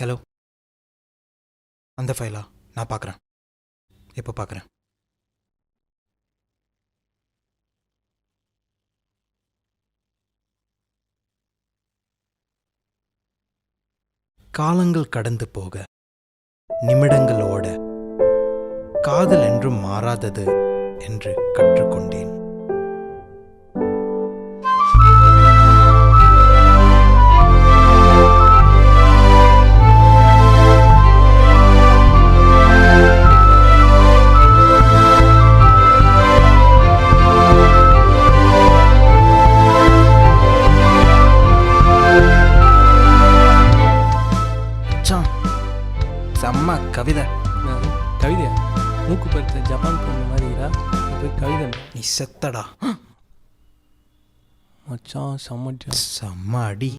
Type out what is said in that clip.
Hello, அந்த ஃபைலா? நான் பார்க்குறேன். இப்போ பார்க்குறேன். காலங்கள் கடந்து போக, நிமிடங்கள் ஓட, காதல் என்றும் மாறாதது என்று கற்றுக்கொண்டேன். செம்ம கவிதை. கவிதையா? மூக்கு பருத்த ஜப்பான் பொண்ணு மாதிரிடா. போய் கவிதை நீ செத்தடா. மச்சான் செம்ம செம்ம அடி.